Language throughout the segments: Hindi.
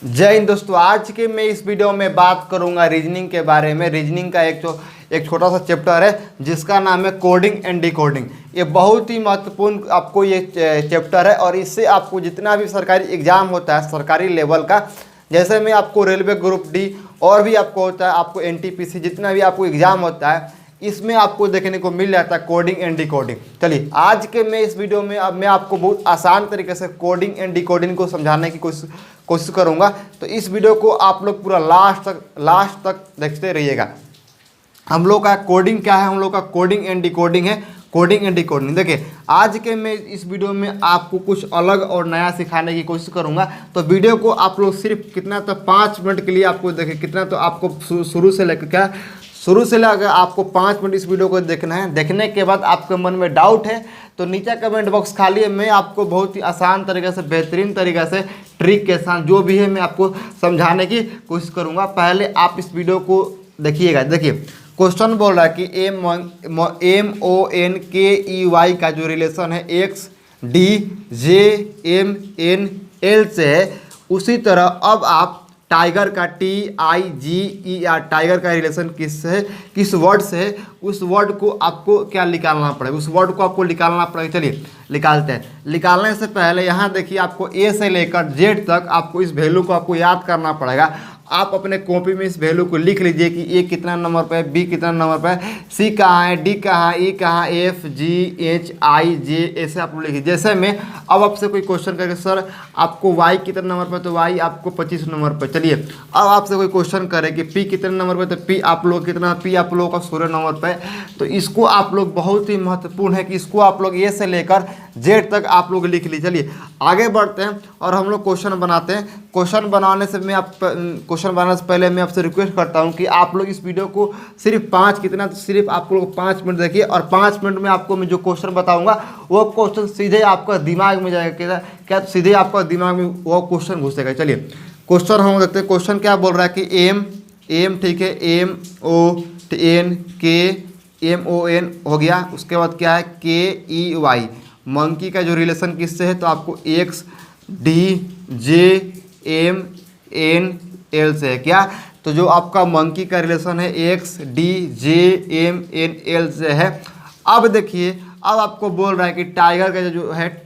जय हिंद दोस्तों। आज के मैं इस वीडियो में बात करूंगा रीजनिंग के बारे में। रीजनिंग का एक छोटा सा चैप्टर है जिसका नाम है कोडिंग एंड डिकोडिंग। ये बहुत ही महत्वपूर्ण आपको ये चैप्टर है और इससे आपको जितना भी सरकारी एग्जाम होता है सरकारी लेवल का, जैसे में आपको रेलवे ग्रुप डी और भी आपको होता है, आपको एनटीपीसी जितना भी आपको एग्जाम होता है इसमें आपको देखने को मिल जाता है कोडिंग एंड डिकोडिंग। चलिए आज के मैं इस वीडियो में अब मैं आपको बहुत आसान तरीके से कोडिंग एंड डिकोडिंग को समझाने की कोशिश करूंगा। तो इस वीडियो को आप लोग पूरा लास्ट तक देखते रहिएगा। हम लोग का कोडिंग क्या है, हम लोग का कोडिंग एंड डिकोडिंग है। कोडिंग एंड डिकोडिंग देखिए आज के मैं इस वीडियो में आपको कुछ अलग और नया सिखाने की कोशिश करूंगा। तो वीडियो को आप लोग सिर्फ कितना तो 5 मिनट के लिए आपको देखिए, कितना तो आपको शुरू से लेकर आपको 5 मिनट इस वीडियो को देखना है। देखने के बाद आपके मन में डाउट है तो नीचे कमेंट बॉक्स खाली है, मैं आपको बहुत ही आसान तरीके से बेहतरीन तरीके से ट्रिक के साथ जो भी है मैं आपको समझाने की कोशिश करूंगा। पहले आप इस वीडियो को देखिएगा। देखिए क्वेश्चन बोल रहा है कि MONKEY का जो रिलेशन है XDJMNL से है, उसी तरह अब आप टाइगर का TIGER टाइगर का रिलेशन किस है, किस वर्ड से है, उस वर्ड को आपको क्या निकालना पड़ेगा, उस वर्ड को आपको निकालना पड़ेगा। चलिए निकालते हैं। निकालने से पहले यहाँ देखिए आपको A से लेकर Z तक आपको इस वैल्यू को आपको याद करना पड़ेगा। आप अपने कॉपी में इस वैल्यू को लिख लीजिए कि A कितना नंबर पे है, B कितना नंबर पे है, C कहाँ है, D कहाँ है, E कहाँ है, F G H I J ऐसे आप लिखिए। जैसे मैं अब आपसे कोई क्वेश्चन करके सर आपको Y कितने नंबर पे, तो Y आपको 25 नंबर पे। चलिए अब आपसे कोई क्वेश्चन करे कि P कितने नंबर पे, तो P आप लोग कितना, P आप लोगों का 16 नंबर पे। तो इसको आप लोग बहुत ही महत्वपूर्ण है कि इसको आप लोग A से लेकर Z तक आप लोग लिख लीजिए। चलिए आगे बढ़ते हैं और हम लोग क्वेश्चन बनाते हैं। क्वेश्चन बनाने से पहले मैं आपसे रिक्वेस्ट करता हूं कि आप लोग इस वीडियो को सिर्फ सिर्फ आप लोग 5 मिनट देखिए और 5 मिनट में आपको मैं जो क्वेश्चन बताऊंगा वो क्वेश्चन सीधे आपका दिमाग में जाएगा। क्या सीधे आपका दिमाग में वो क्वेश्चन घुसेगा। चलिए क्वेश्चन हम देखते हैं। क्वेश्चन क्या बोल रहा है कि एम ठीक है, MON हो गया। उसके बाद क्या है KEY, मंकी का जो रिलेशन किससे है, तो आपको XDJMNL से है। क्या तो जो आपका मंकी का रिलेशन है XDJMNL से है। अब देखिए अब आपको बोल रहा है कि टाइगर का जो है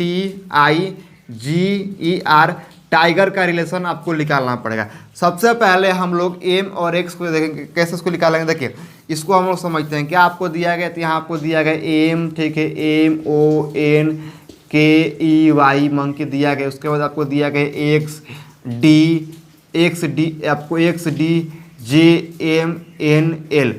TIGER टाइगर का रिलेशन आपको निकालना पड़ेगा। सबसे पहले हम लोग M और X को देखेंगे कैसे इसको निकालेंगे। देखिए इसको हम लोग समझते हैं। क्या आपको दिया गया, तो यहाँ आपको दिया गया M ठीक है, MONKEY मंकी दिया गया। उसके बाद आपको दिया गया XDJMNL।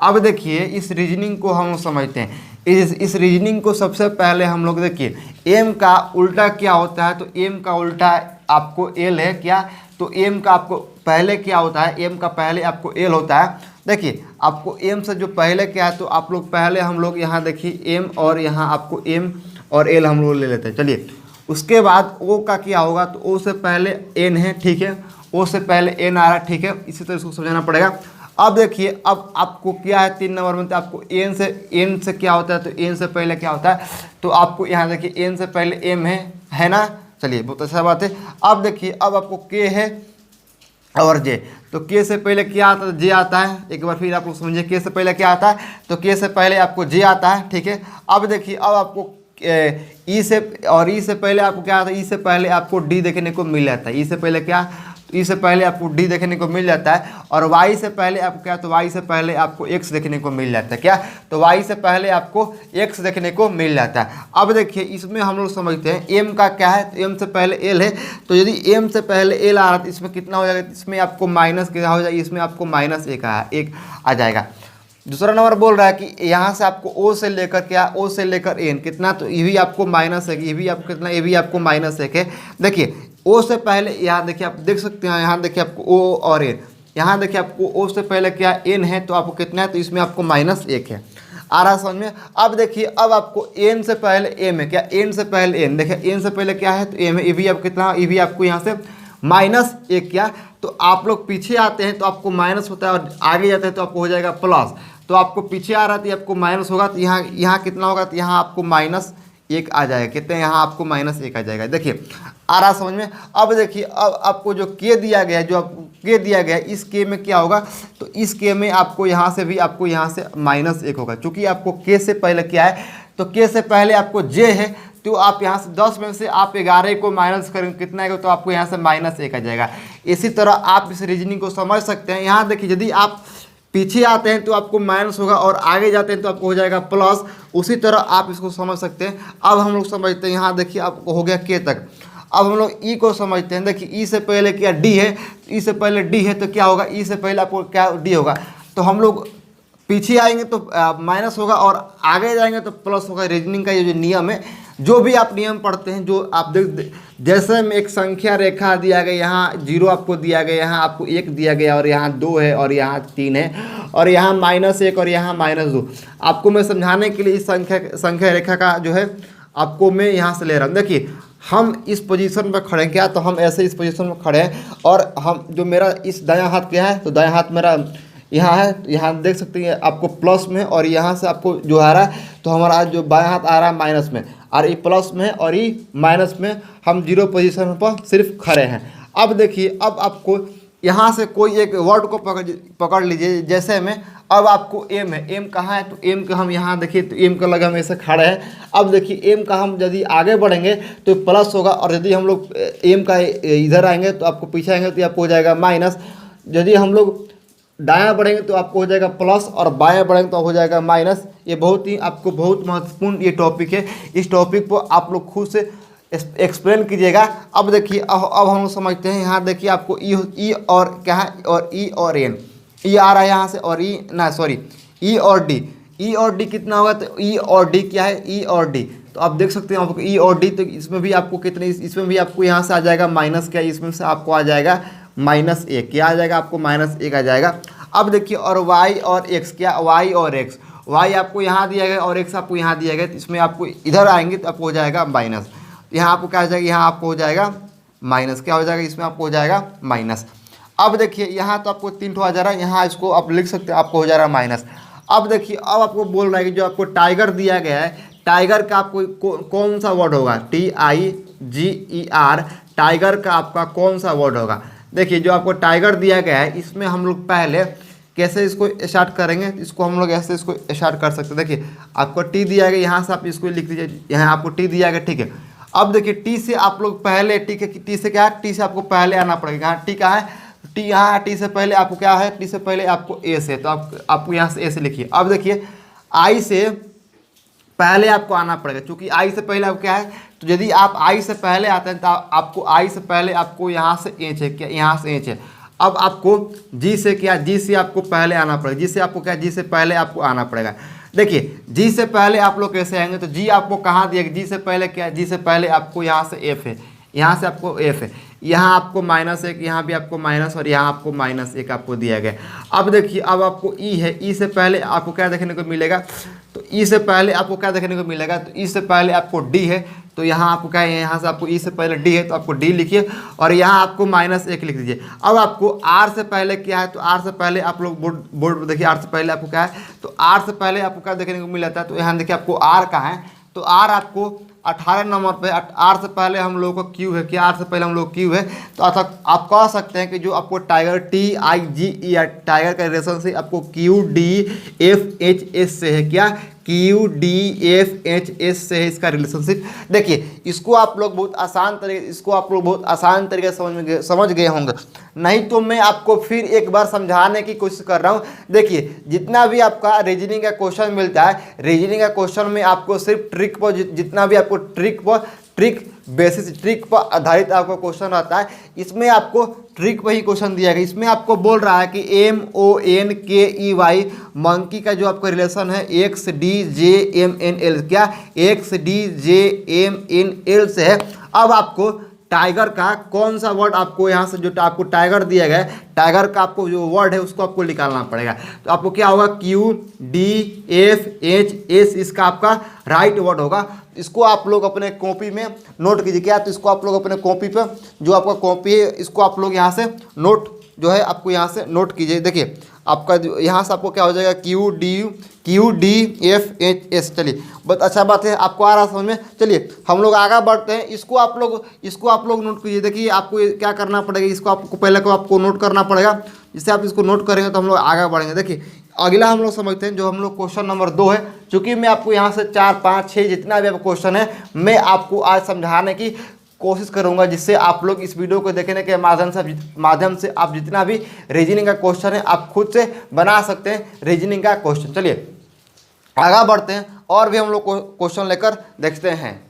अब देखिए इस रीजनिंग को हम लोग समझते हैं। इस रीजनिंग को सबसे पहले हम लोग देखिए M का उल्टा क्या होता है, तो M का उल्टा आपको L है। क्या तो M का आपको पहले क्या होता है, M का पहले आपको L होता है। देखिए आपको M से जो पहले क्या है, तो आप लोग पहले हम लोग यहाँ देखिए M और यहाँ आपको M और L हम लोग ले लेते हैं। चलिए उसके बाद O का क्या होगा, तो O से पहले N है ठीक है, O से पहले N आ रहा है ठीक है। इसी तरह इसको समझाना पड़ेगा। अब देखिए अब आपको क्या है 3 नंबर में, तो आपको N से क्या होता है, तो N से पहले क्या होता है, तो आपको यहाँ देखिए N से पहले M है ना। चलिए बहुत अच्छा बात है। अब देखिए अब आपको K है और J, तो K से पहले क्या आता है, J आता है। एक बार फिर आप लोग समझिए K से पहले क्या आता है, तो K से पहले आपको J आता है ठीक है। अब देखिए अब आपको E से और E से पहले आपको क्या आता है, E से पहले आपको D देखने को मिल जाता है। E से पहले क्या, तो E से पहले आपको D देखने को मिल जाता है। और Y से पहले आपको क्या, तो Y से पहले आपको X देखने को मिल जाता है। क्या तो Y से पहले आपको X देखने को मिल जाता है। अब देखिए इसमें हम लोग समझते हैं M का क्या है, तो M से पहले L है। तो यदि M से पहले L आ रहा है तो इसमें कितना हो जाएगा, इसमें आपको माइनस क्या हो जाएगा, इसमें आपको -1 आ जाएगा। दूसरा नंबर बोल रहा है कि यहाँ से आपको O से लेकर क्या, O से लेकर N कितना, तो ये भी आपको -1, ये भी आपको कितना, ये भी आपको -1 है। देखिए O से पहले यहाँ देखिए आप देख सकते हैं, यहाँ देखिए आपको O और N, यहाँ देखिए आपको O से पहले क्या N है, तो आपको कितना है, तो इसमें आपको -1 है। आ रहा समझ में। अब देखिए अब आपको N से पहले M है। क्या N से पहले N, देखिए N से पहले क्या है, तो M है। ये भी आपको कितना, ये भी आपको यहाँ से -1। क्या तो आप लोग पीछे आते हैं तो आपको माइनस होता है और आगे जाते हैं तो आपको हो जाएगा प्लस। तो आपको पीछे आ रहा था आपको माइनस होगा, तो यहाँ कितना होगा, तो यहाँ आपको एक आ जाएगा, कितने यहाँ आपको -1 आ जाएगा। देखिए आ रहा समझ में। अब देखिए अब आपको जो के दिया गया है, जो आपको के दिया गया है, इस के में क्या होगा, तो इस के में आपको यहाँ से भी आपको यहाँ से -1 होगा। चूँकि आपको के से पहले क्या है, तो के से पहले आपको जे है, तो आप यहाँ से 10 में से आप 11 को माइनस करेंगे, कितना आएगा, तो आपको यहाँ से -1 आ जाएगा। इसी तरह आप इस रीजनिंग को समझ सकते हैं। यहाँ देखिए यदि आप पीछे आते हैं तो आपको माइनस होगा और आगे जाते हैं तो आपको हो जाएगा प्लस। उसी तरह आप इसको समझ सकते हैं। अब हम लोग समझते हैं, यहाँ देखिए आपको हो गया के तक। अब हम लोग ई को समझते हैं। देखिए ई से पहले क्या डी है, ई से पहले डी है तो क्या होगा, ई से पहले आपको क्या डी होगा। तो हम लोग पीछे आएंगे तो माइनस होगा और आगे जाएंगे तो प्लस होगा। रीजनिंग का ये जो नियम है, जो भी आप नियम पढ़ते हैं, जो आप जैसे में एक संख्या रेखा दिया गया, यहाँ 0 आपको दिया गया, यहाँ आपको 1 दिया गया और यहाँ 2 है और यहाँ 3 है और यहाँ -1 और यहाँ -2। आपको मैं समझाने के लिए इस संख्या रेखा का जो है आपको मैं यहाँ से ले रहा हूँ। देखिए हम इस पोजीशन पर खड़े हैं क्या, तो हम ऐसे इस पोजीशन में खड़े हैं और हम जो मेरा इस दायां हाथ क्या है, तो दायां हाथ मेरा यहाँ है, तो यहाँ देख सकते हैं आपको प्लस में, और यहाँ से आपको जो आ रहा है तो हमारा जो बायां हाथ आ रहा है माइनस में, और ये प्लस में और ये माइनस में, हम 0 पोजीशन पर सिर्फ खड़े हैं। अब देखिए अब आपको यहाँ से कोई एक वर्ड को पकड़ लीजिए। जैसे में अब आपको एम है, एम कहाँ है, तो एम का हम यहाँ देखिए, तो एम का लगा हम ऐसे खड़े हैं। अब देखिए एम का हम यदि आगे बढ़ेंगे तो प्लस होगा, और यदि हम लोग एम का इधर आएंगे तो आपको पीछे आएंगे तो आपको हो जाएगा माइनस। यदि हम लोग दायां बढ़ेंगे तो आपको हो जाएगा प्लस और बायां बढ़ेंगे तो हो जाएगा माइनस। ये बहुत ही आपको बहुत महत्वपूर्ण ये टॉपिक है। इस टॉपिक को आप लोग खुद से एक्सप्लेन कीजिएगा। अब देखिए अब हम लोग समझते हैं। यहाँ देखिए आपको ई और क्या है, और ई और एन, ई आ रहा है यहाँ से, और ई ना सॉरी ई और डी, ई और डी कितना होगा, तो ई और डी क्या है, ई और डी। तो आप देख सकते हैं आपको ई और डी, तो इसमें भी आपको कितने, इसमें भी आपको यहाँ से आ जाएगा माइनस क्या, इसमें से आपको आ जाएगा -1, क्या आ जाएगा आपको -1 आ जाएगा। अब देखिए और y और x, क्या y और x, y आपको यहाँ दिया गया और x आपको यहाँ दिया गया, तो इसमें आपको इधर आएंगे तो आपको हो जाएगा माइनस। यहाँ आपको क्या हो जाएगा, यहाँ आपको हो जाएगा माइनस, क्या हो जाएगा, इसमें आपको हो जाएगा माइनस। अब देखिए यहाँ तो आपको 3 आ जा रहा है, यहाँ इसको आप लिख सकते हैं, आपको हो जा रहा है माइनस। अब देखिए अब आपको बोल रहा है कि जो आपको टाइगर दिया गया है, टाइगर का आपको कौन सा वर्ड होगा, TIGER, टाइगर का आपका कौन सा वर्ड होगा। देखिए जो आपको टाइगर दिया गया है, इसमें हम लोग पहले कैसे इसको स्टार्ट करेंगे, इसको हम लोग ऐसे इसको स्टार्ट कर सकते हैं। देखिए आपको टी दिया गया, यहाँ से आप इसको लिख दीजिए, यहाँ आपको टी दिया गया, ठीक है। अब देखिए टी से आप लोग पहले, टी से क्या है, टी से आपको पहले आना पड़ेगा। यहाँ टी कहाँ है, टी यहाँ, टी से पहले आपको क्या है, टी से पहले आपको ए से, तो आपको यहाँ से ए से लिखिए। अब देखिए आई से पहले आपको आना पड़ेगा, क्योंकि आई से पहले आपको क्या है, तो यदि आप आई से पहले आते हैं तो आपको आई से पहले आपको यहाँ से एच है, क्या यहाँ से एच है। अब आपको जी से क्या, जी से आपको पहले आना पड़ेगा, जी से आपको क्या, जी से पहले आपको आना पड़ेगा। देखिए जी से पहले आप लोग कैसे आएंगे, तो जी आपको कहाँ दिया, जी से पहले क्या, जी से पहले आपको यहाँ से एफ है, यहाँ से आपको एफ है, यहाँ आपको -1, यहाँ भी आपको माइनस, और यहाँ आपको -1 आपको दिया गया। अब देखिए अब आपको ई है, ई से पहले आपको क्या देखने को मिलेगा, तो ई से पहले आपको क्या देखने को मिलेगा, तो ई से पहले आपको डी है, तो यहाँ आपको क्या है, यहाँ से आपको ई से पहले डी है, तो आपको डी लिखिए और यहाँ आपको -1 लिख दीजिए। अब आपको आर से पहले क्या है, तो आर से पहले आप लोग बोर्ड देखिए, आर से पहले आपको क्या है, तो आर से पहले आपको क्या देखने को मिला था, तो यहाँ देखिए आपको आर कहाँ है, तो आर आपको 18 नंबर पे, आर से पहले हम लोगों को क्यू है, क्या आर से पहले हम लोग क्यू है। तो आप कह सकते हैं कि जो आपको टाइगर TIGER, टाइगर का रिलेशनशिप आपको QDFHS से है, क्या QDFHS से है इसका रिलेशनशिप। देखिए इसको आप लोग बहुत आसान तरीके से समझ गए होंगे। नहीं तो मैं आपको फिर एक बार समझाने की कोशिश कर रहा हूँ। देखिए जितना भी आपका रीजनिंग का क्वेश्चन मिलता है, रीजनिंग का क्वेश्चन में आपको सिर्फ ट्रिक पर, जितना भी आपको ट्रिक पर आधारित आपका क्वेश्चन रहता है, इसमें आपको ट्रिक पर ही क्वेश्चन दिया गया। इसमें आपको बोल रहा है कि MONKEY मंकी का जो आपका रिलेशन है XDJMNL, क्या XDJMNL से है। अब आपको टाइगर का कौन सा वर्ड आपको यहाँ से, जो आपको टाइगर दिया गया है, टाइगर का आपको जो वर्ड है उसको आपको निकालना पड़ेगा। तो आपको क्या होगा, QDFHS इसका आपका राइट वर्ड होगा। इसको आप लोग अपने कॉपी में नोट कीजिए, क्या, तो इसको आप लोग अपने कॉपी पर, जो आपका कॉपी है इसको आप लोग यहाँ से नोट जो है आपको यहाँ से नोट कीजिए। देखिए आपका यहाँ से आपको क्या हो जाएगा QDFHS। चलिए बहुत अच्छा बात है, आपको आ रहा समझ में। चलिए हम लोग आगे बढ़ते हैं। इसको आप लोग नोट कीजिए। देखिए आपको क्या करना पड़ेगा, इसको आपको पहले को आपको नोट करना पड़ेगा। जिससे आप इसको नोट करेंगे तो हम लोग आगे बढ़ेंगे। देखिए अगला हम लोग समझते हैं, जो हम लोग क्वेश्चन नंबर 2 है। चूँकि मैं आपको यहाँ से 4, 5, 6 जितना भी क्वेश्चन है मैं आपको आज समझाने की कोशिश करूंगा, जिससे आप लोग इस वीडियो को देखने के माध्यम से आप जितना भी रीजनिंग का क्वेश्चन है आप खुद से बना सकते हैं रीजनिंग का क्वेश्चन। चलिए आगे बढ़ते हैं और भी हम लोग क्वेश्चन लेकर देखते हैं।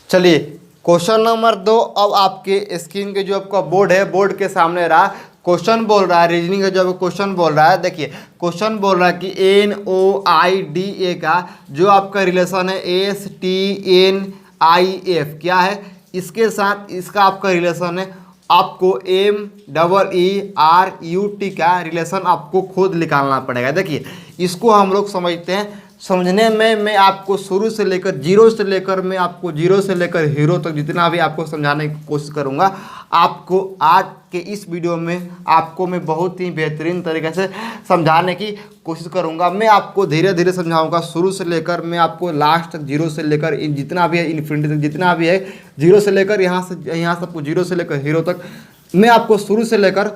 चलिए क्वेश्चन नंबर 2 अब आपके स्क्रीन के जो आपका बोर्ड है, बोर्ड के सामने रहा। क्वेश्चन बोल रहा है रीजनिंग का जो क्वेश्चन बोल रहा है। देखिए क्वेश्चन बोल रहा है कि NOIDA का जो आपका रिलेशन है STNIF क्या है, इसके साथ इसका आपका रिलेशन है। आपको MEERUT का रिलेशन आपको खुद निकालना पड़ेगा। देखिए इसको हम लोग समझते हैं। समझने में मैं आपको शुरू से लेकर जीरो से लेकर हीरो तक जितना भी आपको समझाने की कोशिश करूंगा। आपको आज के इस वीडियो में आपको मैं बहुत ही बेहतरीन तरीके से समझाने की कोशिश करूंगा। मैं आपको धीरे धीरे समझाऊंगा, शुरू से लेकर मैं आपको लास्ट तक, जीरो से लेकर जितना भी है इन्फिनिटी तक जितना भी है, जीरो से लेकर यहाँ से आपको जीरो से लेकर हीरो तक मैं आपको शुरू से लेकर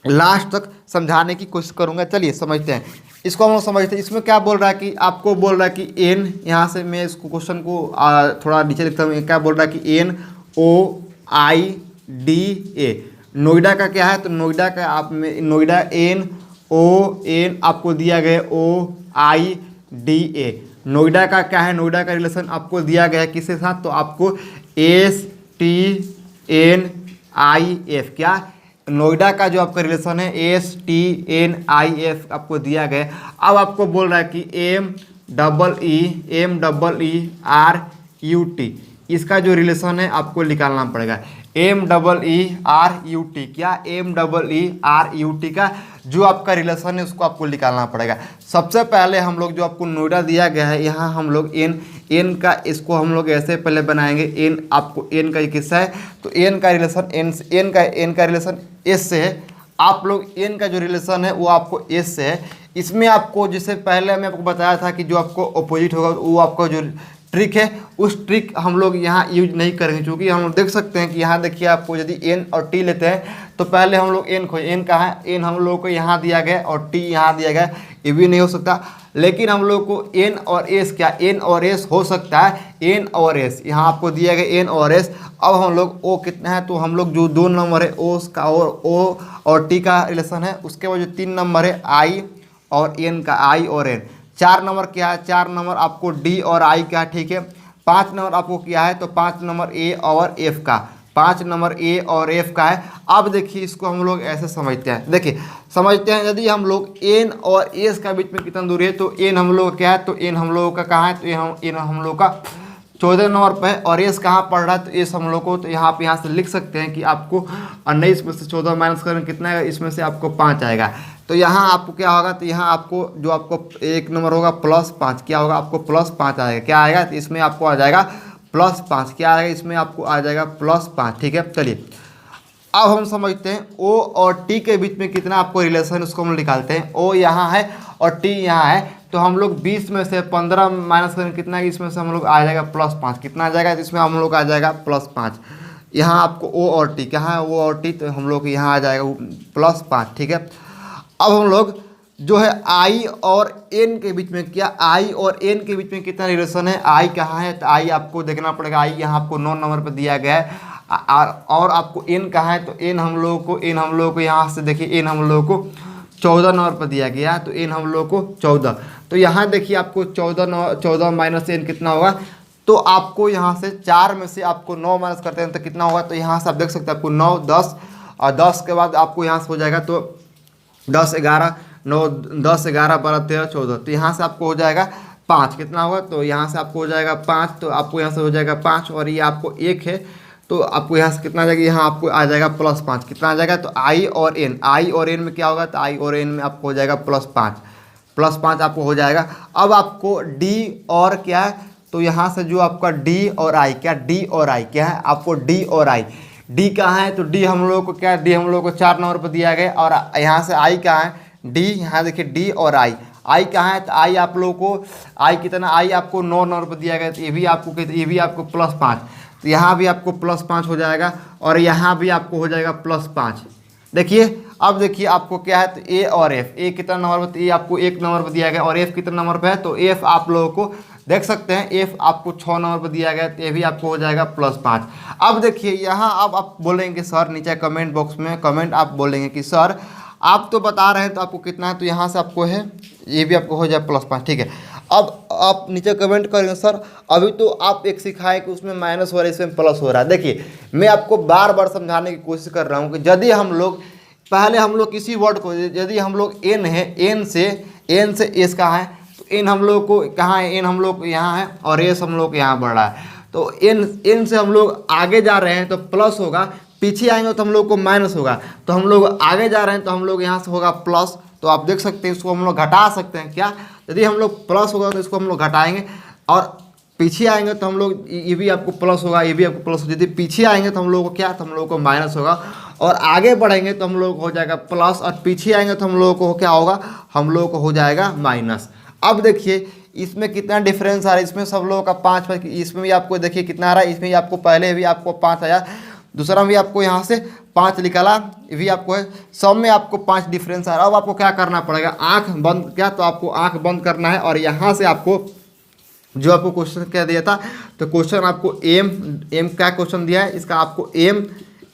लास्ट तक समझाने की कोशिश करूंगा। चलिए समझते हैं, इसको हम लोग समझते हैं। इसमें क्या बोल रहा है कि आपको बोल रहा है कि एन, यहाँ से मैं इसको क्वेश्चन को थोड़ा नीचे लिखता हूँ। क्या बोल रहा है कि NOIDA नोएडा का क्या है, तो नोएडा का आप में नोएडा NON आपको दिया गया OIDA। नोएडा का क्या है, नोएडा का रिलेशन आपको दिया गया है किसके साथ, तो आपको STNIF क्या, नोएडा का जो आपका रिलेशन है STNIF आपको दिया गया। अब आपको बोल रहा है कि MEERUT इसका जो रिलेशन है आपको निकालना पड़ेगा। MEERUT क्या, MEERUT का जो आपका रिलेशन है उसको आपको निकालना पड़ेगा। सबसे पहले हम लोग जो आपको नोएडा दिया गया है, यहाँ हम लोग एन का इसको हम लोग ऐसे पहले बनाएंगे। एन आपको एन का किस्सा है, तो एन का रिलेशन एन का रिलेशन एस से है। आप लोग एन का जो रिलेशन है वो आपको एस से है। इसमें आपको जैसे पहले मैं आपको बताया था कि जो आपको अपोजिट होगा वो आपका जो ट्रिक है उस ट्रिक हम लोग यहाँ यूज नहीं करेंगे। क्योंकि हम लोग देख सकते हैं कि यहाँ देखिए आपको यदि एन और टी लेते हैं तो पहले हम लोग एन खोज, एन कहाँ है, एन हम लोग को यहाँ दिया गया और टी यहाँ दिया गया, ये भी नहीं हो सकता। लेकिन हम लोग को एन और एस क्या, एन और एस हो सकता है। एन और एस यहाँ आपको दिया गया एन और एस। अब हम लोग ओ कितना है, तो हम लोग जो 2 नंबर है ओ का और टी का रिलेशन है। उसके बाद जो 3 नंबर है आई और एन का, आई और एन। 4 नंबर क्या है, 4 नंबर आपको डी और आई का, ठीक है। 5 नंबर आपको क्या है, तो 5 नंबर ए और एफ का, 5 नंबर ए और एफ का है। अब देखिए इसको हम लोग ऐसे समझते हैं। देखिए समझते हैं, यदि हम लोग एन और एस का बीच में कितना दूरी है, तो एन हम लोग क्या है, तो एन हम लोगों का कहाँ है, तो एन हम लोग का 14 नंबर पर है। और एस कहाँ पड़ रहा है, तो एस हम लोग को, तो यहाँ से लिख सकते हैं कि आपको 19 में से 14 माइनस करें कितना आएगा, इसमें से आपको 5 आएगा। तो यहाँ आपको क्या होगा, तो यहाँ आपको जो आपको 1 नंबर होगा +5 क्या होगा, आपको +5 आएगा। क्या आएगा, तो इसमें आपको आ जाएगा +5। क्या आएगा, इसमें आपको आ जाएगा +5, ठीक है। चलिए अब हम समझते हैं ओ और टी के बीच में कितना आपको रिलेशन, उसको हम निकालते हैं। ओ यहाँ है और टी यहाँ है, तो हम लोग 20 में से 15 माइनस करें कितना है, इसमें से हम लोग आ जाएगा +5। कितना आ जाएगा, तो इसमें हम लोग आ जाएगा +5। यहाँ आपको ओ और टी क्या है, ओ और टी, तो हम लोग यहाँ आ जाएगा +5, ठीक है। अब हम लोग जो है आई और एन के बीच में क्या, आई और एन के बीच में कितना रिलेशन है, आई कहाँ है, तो आई आपको देखना पड़ेगा। आई यहाँ आपको 9 नंबर पर दिया गया है। और आपको एन कहाँ है, तो एन हम लोगों को यहाँ से देखिए एन हम लोगों को 14 नंबर पर दिया गया है। तो एन हम लोग को 14, तो यहाँ देखिए आपको 14 माइनस एन कितना होगा, तो आपको यहाँ से 4 में से आपको 9 माइनस करते हैं तो कितना होगा, तो यहाँ से आप देख सकते हैं आपको 9, 10 और 10 के बाद आपको यहाँ से हो जाएगा, तो 10, 11, 9, 10, 11, 12, 13, 14, तो यहाँ से आपको हो जाएगा 5। कितना होगा, तो यहाँ से आपको हो जाएगा 5, तो आपको यहाँ से हो जाएगा 5 और ये आपको 1 है, तो आपको यहाँ से कितना आ जाएगा, यहाँ आपको आ जाएगा +5। कितना आ जाएगा, तो आई और एन में क्या होगा, तो आई और एन में आपको हो जाएगा +5 आपको हो जाएगा। अब आपको डी और क्या है, तो यहाँ से जो आपका डी और आई क्या, डी और आई क्या है, आपको डी और आई डी कहाँ है, तो डी हम लोग को क्या, डी हम लोग को 4 नंबर पर दिया गया। और यहाँ से आई कहाँ है, डी, यहाँ देखिए डी और आई कहाँ है, तो आई आप लोगों को आई कितना, आई आपको 9 नंबर पर दिया गया। तो ये भी आपको +5, तो यहाँ भी आपको +5 हो जाएगा और यहाँ भी आपको हो जाएगा +5। देखिए अब देखिए आपको क्या है, तो ए और एफ, ए कितना नंबर पर, तो ए आपको 1 नंबर पर दिया गया और एफ कितना नंबर पर है, तो एफ आप लोगों को देख सकते हैं एफ आपको 6 नंबर पर दिया गया, तो ये भी आपको हो जाएगा +5। अब देखिए यहाँ अब आप बोलेंगे सर, नीचे कमेंट बॉक्स में कमेंट आप बोलेंगे कि सर आप तो बता रहे हैं तो आपको कितना है, तो यहाँ से आपको है, ये भी आपको हो जाए +5, ठीक है। अब आप नीचे कमेंट करेंगे सर अभी तो आप एक सिखाए कि उसमें माइनस हो रहा है इसमें प्लस हो रहा है। देखिए मैं आपको बार बार समझाने की कोशिश कर रहा हूँ कि यदि हम लोग पहले हम लोग किसी वर्ड को, यदि हम लोग एन है, एन से एस कहाँ है, तो एन हम लोग को कहाँ है, एन हम लोग यहाँ है और एस हम लोग यहाँ बढ़ रहा है। तो एन से हम लोग आगे जा रहे हैं तो प्लस होगा, पीछे आएंगे तो हम लोग को माइनस होगा। तो हम लोग आगे जा रहे हैं तो हम लोग यहाँ से होगा प्लस। तो आप देख सकते हैं इसको हम लोग घटा सकते हैं क्या, यदि हम लोग प्लस होगा तो इसको हम लोग घटाएंगे और पीछे आएंगे तो हम लोग ये भी आपको प्लस होगा, ये भी आपको प्लस होगा। यदि पीछे आएंगे तो हम लोग को क्या, तो हम लोग को माइनस होगा और आगे बढ़ेंगे तो हम लोग को हो जाएगा प्लस और पीछे आएंगे तो हम लोग को क्या होगा, हम लोग को हो जाएगा माइनस। अब देखिए इसमें कितना डिफरेंस आ रहा है, इसमें सब लोगों का 5, इसमें भी आपको देखिए कितना आ रहा है, इसमें भी आपको पहले भी आपको 5 आया, दूसरा भी आपको यहाँ से 5 निकाला, ये भी आपको है, सब में आपको 5 डिफरेंस आ रहा है। अब आपको क्या करना पड़ेगा, आंख बंद, क्या, तो आपको आंख बंद करना है और यहाँ से आपको जो आपको क्वेश्चन क्या दिया था, तो क्वेश्चन आपको एम क्या क्वेश्चन दिया है, इसका आपको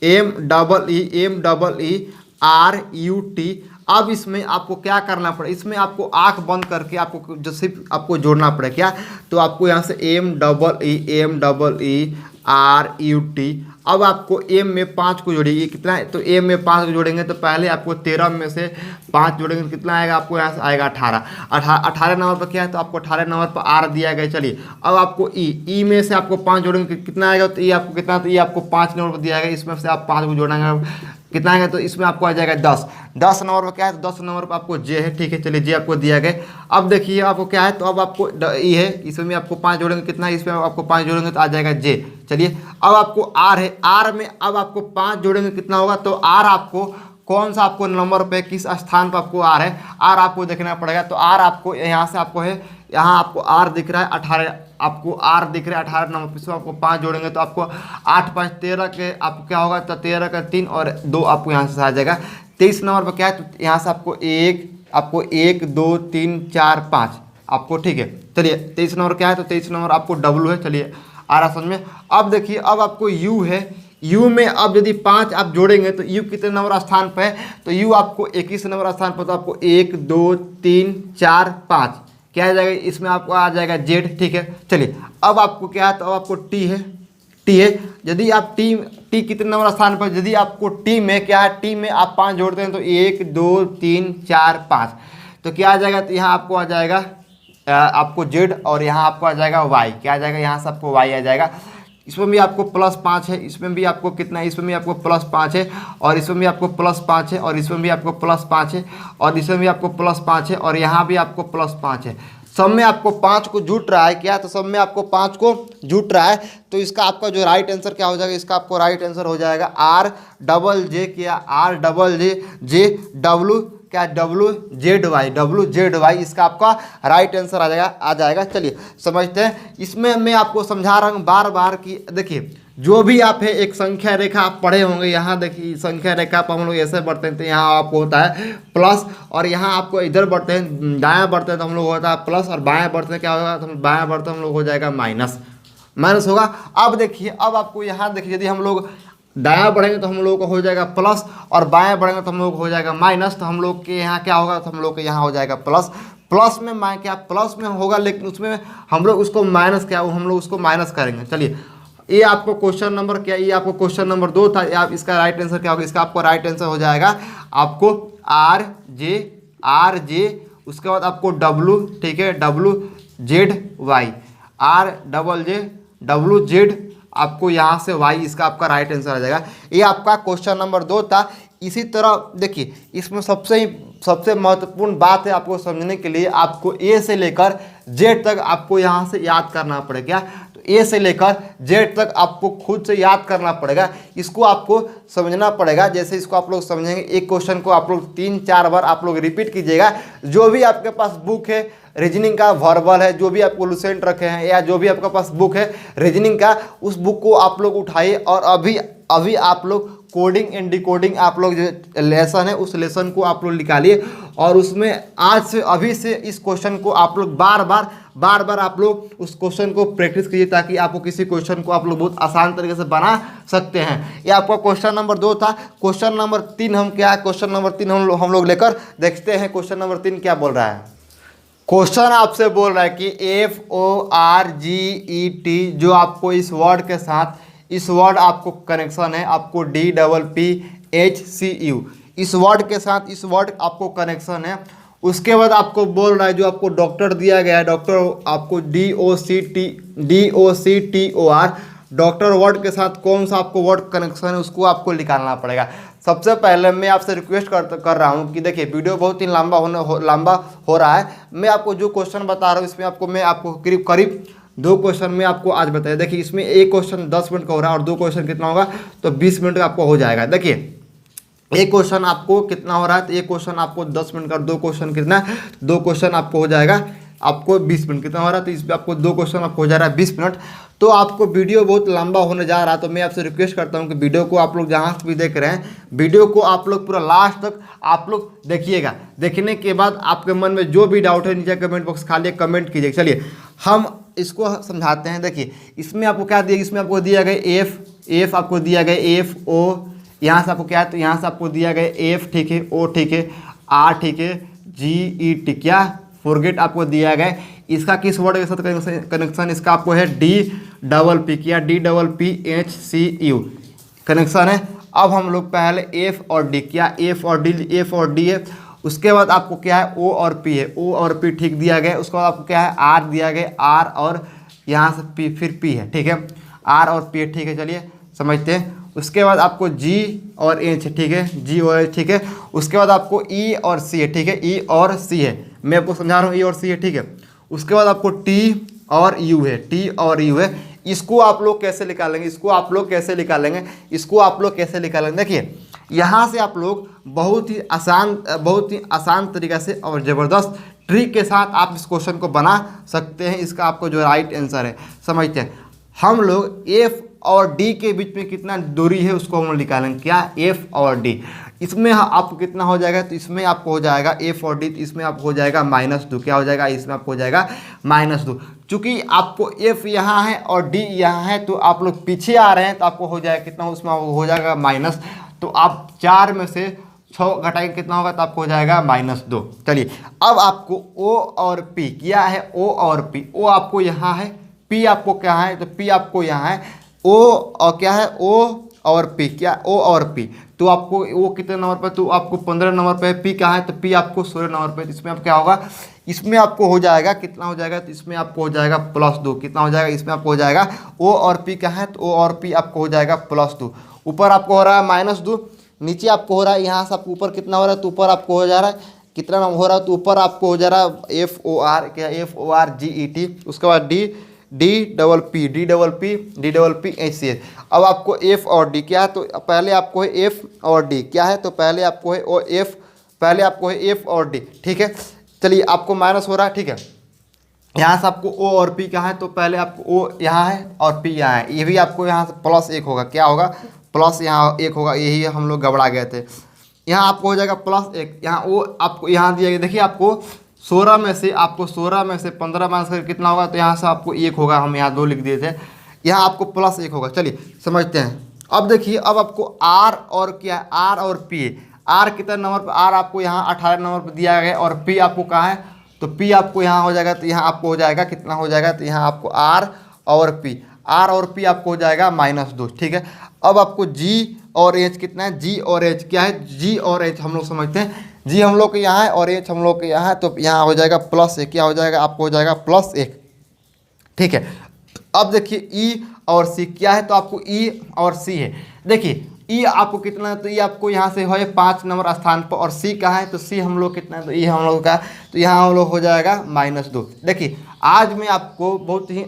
M double E R U T. अब इसमें आपको क्या करना पड़े, इसमें आपको आंख बंद करके आपको जो सिर्फ आपको जोड़ना पड़ेगा क्या, तो आपको यहाँ से M double E R U T. अब आपको एम में 5 को जोड़िए, कितना है, तो एम में 5 को जोड़ेंगे तो पहले आपको 13 में से 5 जोड़ेंगे तो कितना आएगा, आपको यहाँ से आएगा 18 नंबर पर क्या है, तो आपको 18 नंबर पर आर दिया गया। चलिए अब आपको ई में से आपको 5 जोड़ेंगे कितना आएगा, तो ये आपको कितना, तो ये आपको 5 नंबर पर दिया गया, इसमें से आप 5 को जोड़ेंगे कितना आएगा, तो इसमें आपको आ जाएगा 10 नंबर पर क्या है, तो 10 नंबर पर आपको जे है, ठीक है। चलिए जे आपको दिया गया। अब देखिए आपको क्या है, तो अब आपको ई है, इसमें भी आपको 5 जोड़ेंगे कितना है, इसमें आपको 5 जोड़ेंगे तो आ जाएगा जे। चलिए अब आपको आर है, आर में अब आपको 5 जोड़ेंगे कितना होगा, तो आर आपको कौन सा आपको नंबर पे किस स्थान पर आपको आर है, आर आपको देखना पड़ेगा। तो आर आपको यहाँ से आपको है, यहाँ आपको आर दिख रहा है 18, आपको आर दिख रहा है 18 नंबर, इसमें आपको 5 जोड़ेंगे तो आपको 8 5 13 के आपको क्या होगा, तो 13 का 3 और 2 आपको यहाँ से आ जाएगा। 23 नंबर पर क्या है, तो यहाँ से आपको 1 2 3 4 5 आपको, ठीक है। चलिए 23 नंबर क्या है, तो 23 नंबर आपको डब्लू है। चलिए आ रहा समझ में। अब देखिए अब आपको यू है, यू में अब यदि 5 आप जोड़ेंगे तो यू कितने नंबर स्थान पर है, तो यू आपको 21 नंबर स्थान पर, तो आपको 1 2 3 4 5 क्या आ जाएगा, इसमें आपको आ जाएगा जेड, ठीक है। चलिए अब आपको क्या है, तो अब आपको टी है, यदि आप टी कितने नंबर स्थान पर, यदि आपको टी में क्या है, टी में आप 5 जोड़ते हैं तो 1 2 3 4 5 तो क्या आ जाएगा, तो यहाँ आपको आ जाएगा आपको जेड और यहाँ आपको आ जाएगा वाई, क्या आ जाएगा, यहाँ से आपको वाई आ जाएगा। इसमें भी आपको +5 है, इसमें भी आपको कितना है, इसमें भी आपको +5 है और इसमें भी आपको +5 है और इसमें भी आपको +5 है और इसमें भी आपको +5 है और यहाँ भी आपको +5 है। सब में आपको 5 को जुट रहा है क्या, तो सब में आपको 5 को जुट रहा है। तो इसका आपका जो राइट आंसर क्या हो जाएगा, इसका आपको राइट आंसर हो जाएगा आर डबल जे डब्लू क्या, WZY, इसका आपका राइट आंसर आ जाएगा। चलिए समझते हैं। इसमें मैं आपको समझा रहा हूँ बार बार कि देखिए जो भी आप है एक संख्या रेखा आप पढ़े होंगे, यहाँ देखिए संख्या रेखा पर हम लोग ऐसे बढ़ते हैं तो यहाँ आपको होता है प्लस, और यहाँ आपको इधर बढ़ते हैं दायां बढ़ते हैं तो हम लोग होता है प्लस, और बायां बढ़ते हैं क्या होगा, तो बायां बढ़ते हम लोग हो जाएगा माइनस होगा। अब देखिए अब आपको यहाँ देखिए यदि हम लोग दायां बढ़ेंगे तो हम लोग को हो जाएगा प्लस और बायां बढ़ेंगे तो हम लोग को हो जाएगा माइनस। तो हम लोग के यहाँ क्या होगा, तो हम लोग के यहाँ हो जाएगा प्लस में क्या प्लस में होगा, लेकिन उसमें हम लोग उसको माइनस क्या हम लोग उसको माइनस करेंगे। चलिए ये आपको क्वेश्चन नंबर क्या, ये आपको क्वेश्चन नंबर 2 था। आप इसका राइट आंसर क्या होगा, इसका आपको राइट आंसर हो जाएगा आपको आर जे उसके बाद आपको डब्लू, ठीक है, WZY RZY आपको यहाँ से y, इसका आपका राइट आंसर आ जाएगा। ये आपका क्वेश्चन नंबर 2 था। इसी तरह देखिए इसमें सबसे महत्वपूर्ण बात है आपको समझने के लिए, आपको ए से लेकर जेड तक आपको यहाँ से याद करना पड़ेगा। तो तो ए से लेकर जेड तक आपको खुद से याद करना पड़ेगा, इसको आपको समझना पड़ेगा। जैसे इसको आप लोग समझेंगे, एक क्वेश्चन को आप लोग 3-4 बार आप लोग रिपीट कीजिएगा। जो भी आपके पास बुक है रीजनिंग का वर्बल है, जो भी आपको लुसेंट रखे हैं या जो भी आपके पास बुक है रीजनिंग का, उस बुक को आप लोग उठाइए और अभी आप लोग कोडिंग एंड डिकोडिंग आप लोग जो लेसन है उस लेसन को आप लोग निकालिए और उसमें आज से अभी से इस क्वेश्चन को आप लोग बार बार आप लोग उस क्वेश्चन को प्रैक्टिस कीजिए, ताकि आपको किसी क्वेश्चन को आप लोग बहुत आसान तरीके से बना सकते हैं। ये आपका क्वेश्चन नंबर 2 था। क्वेश्चन नंबर 3 हम क्या है, क्वेश्चन नंबर 3 हम लोग लेकर देखते हैं क्वेश्चन नंबर 3 क्या बोल रहा है। क्वेश्चन आपसे बोल रहा है कि FORGET जो आपको इस वर्ड के साथ, इस वर्ड आपको कनेक्शन है, आपको DPPHCU इस वर्ड के साथ, इस वर्ड आपको कनेक्शन है। उसके बाद आपको बोल रहा है जो आपको डॉक्टर दिया गया है, डॉक्टर आपको DOCTOR डॉक्टर वर्ड के साथ कौन सा आपको वर्ड कनेक्शन है उसको आपको निकालना पड़ेगा। सबसे पहले मैं आपसे रिक्वेस्ट कर रहा हूँ कि देखिए वीडियो बहुत ही लंबा हो रहा है। मैं आपको जो क्वेश्चन बता रहा हूँ इसमें मैं आपको करीब 2 क्वेश्चन में आपको आज बताया। देखिए इसमें एक क्वेश्चन 10 मिनट का हो रहा है और 2 क्वेश्चन कितना होगा तो 20 मिनट का आपको हो जाएगा। देखिए एक क्वेश्चन आपको कितना हो रहा है तो एक क्वेश्चन आपको 10 मिनट का, 2 क्वेश्चन कितना, 2 क्वेश्चन आपको हो जाएगा आपको 20 मिनट कितना हो रहा है तो इसमें आपको 2 क्वेश्चन आपको हो जा रहा है 20 मिनट। तो आपको वीडियो बहुत लंबा होने जा रहा है, तो मैं आपसे रिक्वेस्ट करता हूं कि वीडियो को आप लोग जहां से भी देख रहे हैं वीडियो को आप लोग पूरा लास्ट तक आप लोग देखिएगा। देखने के बाद आपके मन में जो भी डाउट है नीचे कमेंट बॉक्स खाली कमेंट कीजिए। चलिए हम इसको समझाते हैं। देखिए इसमें आपको क्या दिया, इसमें आपको दिया गया एफ आपको दिया गया FO, यहाँ से आपको क्या है तो यहाँ से आपको दिया गया F ठीक है, O ठीक है, R ठीक है, GET क्या फॉरगेट आपको दिया गया। इसका किस वर्ड के साथ कनेक्शन, इसका आपको है DPP क्या DPPHCU कनेक्शन है। अब हम लोग पहले F और D क्या F और D है। उसके बाद आपको क्या है O और P है, O और P ठीक दिया गया। उसके बाद आपको क्या है R दिया गया, R और यहाँ से P फिर P है ठीक है, R और P है ठीक है। चलिए समझते हैं। उसके बाद आपको G और H ठीक है, G और H ठीक है। उसके बाद आपको E और C है ठीक है, E और C है, मैं आपको समझा रहा हूँ E और C है ठीक है। उसके बाद आपको T और U है, T और U है। इसको आप लोग कैसे निकालेंगे, इसको आप लोग कैसे निकालेंगे, इसको आप लोग कैसे निकालेंगे। देखिए यहाँ से आप लोग बहुत ही आसान तरीक़े से और ज़बरदस्त ट्रिक के साथ आप इस क्वेश्चन को बना सकते हैं। इसका आपको जो राइट आंसर है समझते हैं। हम लोग F और D के बीच में कितना दूरी है उसको हम लोग निकालेंगे क्या F और D। इसमें आपको कितना हो जाएगा तो इसमें आपको हो जाएगा F और D, तो इसमें आपको हो जाएगा -2 क्या हो जाएगा, इसमें आपको हो जाएगा -2। चूँकि आपको F यहाँ है और D यहाँ है तो आप लोग पीछे आ रहे हैं तो आपको हो जाएगा कितना, उसमें हो जाएगा माइनस। तो आप 4 में से 6 घटाएंगे कितना होगा तो आपको हो जाएगा -2। चलिए अब आपको O और P क्या है, O और P, O आपको यहाँ है, P आपको क्या है तो P आपको यहाँ है, O और क्या है O और P क्या O और P। तो आपको O कितने नंबर पर तो आपको 15 नंबर पर, P कहाँ है तो P आपको 16 नंबर पर। इसमें आप क्या होगा, इसमें आपको हो जाएगा कितना हो जाएगा तो इसमें आपको हो जाएगा +2 कितना हो जाएगा, इसमें आपको हो जाएगा O और P कहाँ है तो O और P आपको हो जाएगा +2। ऊपर आपको हो रहा है -2, नीचे आपको हो रहा है यहाँ से आपको ऊपर कितना हो रहा है तो ऊपर आपको हो जा रहा है कितना हो रहा है तो ऊपर आपको हो जा रहा है FOR क्या FORGET। उसके बाद DPPHCH। अब आपको F और D क्या है तो पहले आपको है F और D क्या है तो पहले आपको है F और D ठीक है। चलिए आपको माइनस हो रहा है ठीक है। यहाँ से आपको O और P क्या है तो पहले आपको O यहाँ है और P यहाँ है, ये भी आपको यहाँ से +1 होगा क्या होगा प्लस यहाँ 1 होगा, यही हम लोग घबरा गए थे। यहाँ आपको हो जाएगा +1, यहाँ O आपको यहाँ दिया गया। देखिए आपको 16 में से 15 माइनस करके कितना होगा तो यहाँ से आपको 1 होगा, हम यहाँ 2 लिख दिए थे, यहाँ आपको +1 होगा। चलिए समझते हैं। अब देखिए अब आपको R और क्या है R और P, R कितने नंबर पर, R आपको यहाँ 18 नंबर पर दिया गया और P आपको कहाँ है तो P आपको यहाँ हो जाएगा, तो यहाँ आपको हो जाएगा कितना हो जाएगा तो यहाँ आपको R और P आपको हो जाएगा -2 ठीक है। अब आपको G और H कितना है, G और H क्या है, G और H हम लोग समझते हैं, G हम लोग के यहाँ है और H हम लोग के यहाँ है, तो यहाँ हो जाएगा +1 क्या हो जाएगा आपको हो जाएगा +1 ठीक है। अब देखिए E और C क्या है तो आपको E और C है। देखिए E आपको कितना है तो E आपको यहाँ से है 5 नंबर स्थान पर, और C कहाँ है तो C हम लोग कितना है तो E हम लोग का तो यहाँ हम लोग हो जाएगा -2। देखिए आज मैं आपको बहुत ही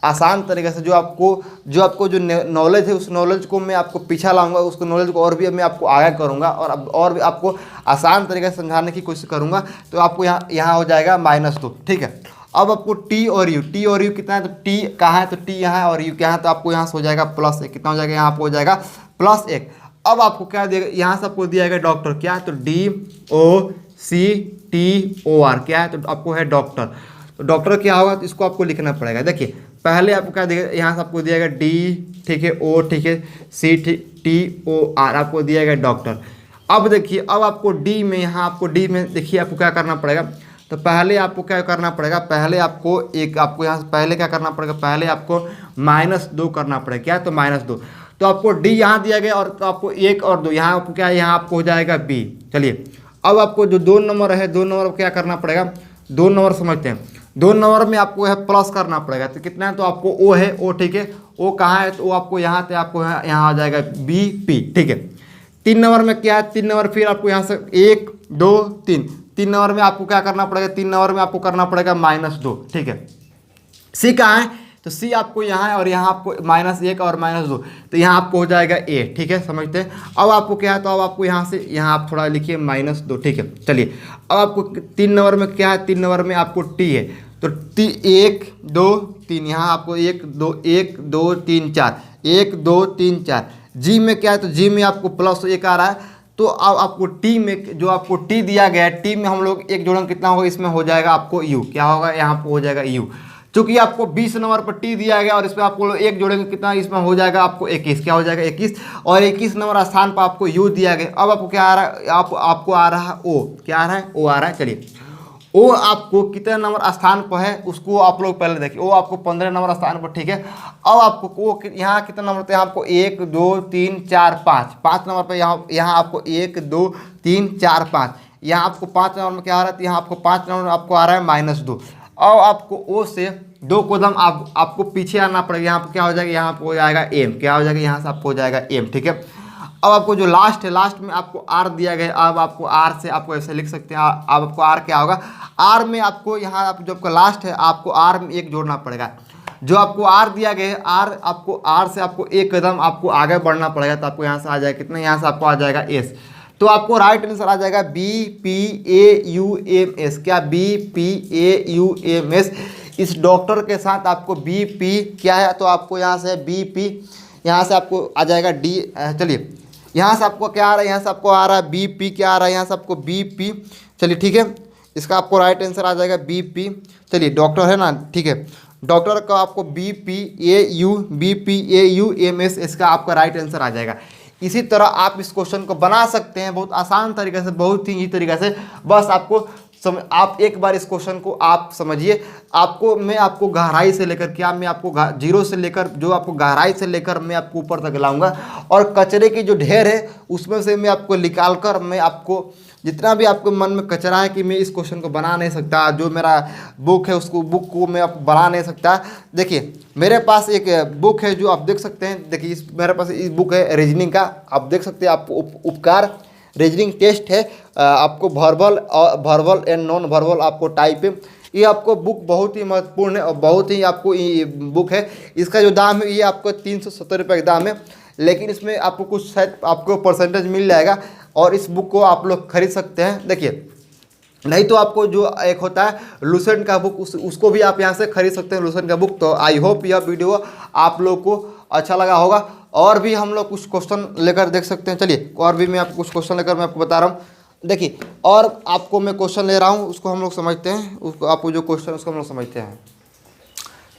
आसान तरीके से जो आपको जो नॉलेज है उस नॉलेज को मैं आपको पीछा लाऊंगा, उसको नॉलेज को और भी मैं आपको आगे करूंगा और भी आपको आसान तरीके से समझाने की कोशिश करूंगा। तो आपको यहाँ हो जाएगा -2, ठीक है। अब आपको टी और यू कितना है, तो टी कहाँ है, तो टी यहाँ है और यू क्या है, तो आपको यहाँ से हो जाएगा +1, कितना हो जाएगा, यहाँ पर हो जाएगा +1। अब आपको क्या देगा, यहाँ से आपको दिया गया डॉक्टर, क्या है, तो DOCTOR क्या है, तो आपको है डॉक्टर। तो डॉक्टर क्या होगा, तो इसको आपको लिखना पड़ेगा। देखिए पहले आपको क्या देगा, यहाँ से आपको दिया गया D, ठीक है, O, ठीक है, CTOR आपको दिया गया डॉक्टर। अब देखिए, अब आपको D में, यहाँ आपको D में देखिए आपको क्या करना पड़ेगा, तो पहले आपको क्या करना पड़ेगा, पहले आपको यहाँ से पहले क्या करना पड़ेगा, पहले आपको -2 करना पड़ेगा, क्या, तो -2। तो आपको D यहाँ दिया गया और तो आपको 1 और 2 यहाँ आपको क्या है, यहाँ आपको हो जाएगा B। चलिए अब आपको जो 2 नंबर है, 2 नंबर क्या करना पड़ेगा, 2 नंबर समझते हैं। 2 नंबर में आपको है प्लस करना पड़ेगा, तो कितना है, तो आपको O है, O, ठीक है, O कहाँ है, तो O आपको यहाँ से आपको यहाँ आ जाएगा BP, ठीक है। 3 नंबर में क्या है, 3 नंबर फिर आपको यहाँ से 1 2 3, 3 नंबर में आपको क्या करना पड़ेगा, 3 नंबर में आपको करना पड़ेगा -2, ठीक है। C कहाँ है, तो C आपको यहाँ है और यहाँ आपको -1 और -2, तो यहाँ आपको हो जाएगा A, ठीक है, समझते हैं। अब आपको क्या है, तो अब आपको यहाँ से यहाँ आप थोड़ा लिखिए -2, ठीक है। चलिए अब आपको 3 नंबर में क्या है, 3 नंबर में आपको T है, तो 1 2 3 यहाँ आपको 1 2 3 4, 1 2 3 4। G में क्या है, तो G में आपको +1 आ रहा है। तो अब आपको T में जो आपको T दिया गया है, T में हम लोग एक जोड़ेंगे, कितना होगा, इसमें हो जाएगा आपको U, क्या होगा, यहाँ पर हो जाएगा U। चूंकि आपको 20 नंबर पर T दिया गया और इसमें आपको एक जोड़ेंगे, कितना, इसमें हो जाएगा आपको 21, क्या हो जाएगा 21, और 21 नंबर स्थान पर आपको U दिया गया। अब आपको क्या आ रहा है, आपको आ रहा है O, क्या आ रहा है, O आ रहा है। चलिए O आपको कितने नंबर स्थान पर है उसको आप लोग पहले देखिए, O आपको 15 नंबर स्थान पर, ठीक है। अब आपको O यहाँ कितने नंबर थे, आपको 1 2 3 4 5 नंबर पर, यहाँ आपको 1 2 3 4 5, यहाँ आपको 5 नंबर में क्या आ रहा है, यहाँ आपको 5 नंबर में आपको आ रहा है -2। और आपको O से 2 कदम आपको पीछे आना पड़ेगा, यहाँ पर क्या हो जाएगा, यहाँ पर हो जाएगा M, क्या हो जाएगा, यहाँ से आपको हो जाएगा M, ठीक है। अब आपको जो लास्ट है, लास्ट में आपको R दिया गया है। अब आपको R से आपको ऐसे लिख सकते हैं, अब आपको R क्या होगा, R में आपको यहाँ जो आपका लास्ट है, आपको R में 1 जोड़ना पड़ेगा। जो आपको R दिया गया है, R से आपको 1 कदम आपको आगे बढ़ना पड़ेगा, तो आपको यहाँ से आ जाएगा कितना, यहाँ से आपको आ जाएगा S। तो आपको राइट आंसर आ जाएगा BPAUMS, क्या, BPAUMS। इस डॉक्टर के साथ आपको BP क्या है, तो आपको यहाँ से BP, यहाँ से आपको आ जाएगा D। चलिए यहाँ से आपको क्या आ रहा है, यहाँ से आपको आ रहा है BP, क्या आ रहा है, यहाँ से आपको BP। चलिए ठीक है, इसका आपको राइट आंसर आ जाएगा BP। चलिए डॉक्टर है ना, ठीक है, डॉक्टर का आपको BPAUMS, इसका आपका राइट आंसर आ जाएगा। इसी तरह आप इस क्वेश्चन को बना सकते हैं बहुत आसान तरीके से, बहुत ही तरीके से। बस आपको आप एक बार इस क्वेश्चन को आप समझिए। मैं आपको गहराई से लेकर, क्या मैं आपको 0 से लेकर, जो आपको गहराई से लेकर मैं आपको ऊपर तक लाऊंगा, और कचरे की जो ढेर है उसमें से मैं आपको निकाल कर, मैं आपको जितना भी आपको मन में कचरा है कि मैं इस क्वेश्चन को बना नहीं सकता, जो मेरा बुक है उसको बुक को मैं आप बना नहीं सकता। देखिए मेरे पास एक बुक है जो आप देख सकते हैं, देखिए मेरे पास इस बुक है रीजनिंग का, आप देख सकते हैं, आपको उपकार रीजनिंग टेस्ट है, आपको वर्बल एंड नॉन वर्बल आपको टाइप है। ये आपको बुक बहुत ही महत्वपूर्ण है और बहुत ही आपको बुक है। इसका जो दाम है ये आपको 370 रुपये का दाम है, लेकिन इसमें आपको कुछ शायद आपको परसेंटेज मिल जाएगा और इस बुक को आप लोग खरीद सकते हैं। देखिए नहीं तो आपको जो एक होता है लूसेंट का बुक, उसको भी आप यहाँ से खरीद सकते हैं, लूसेंट का बुक। तो आई होप यह वीडियो आप लोग को अच्छा लगा होगा, और भी हम लोग कुछ क्वेश्चन लेकर देख सकते हैं। चलिए और भी मैं आपको कुछ क्वेश्चन लेकर मैं आपको बता रहा हूँ। देखिए और आपको मैं क्वेश्चन ले रहा हूँ, उसको हम लोग समझते हैं, उसको आपको जो क्वेश्चन उसको हम लोग समझते हैं।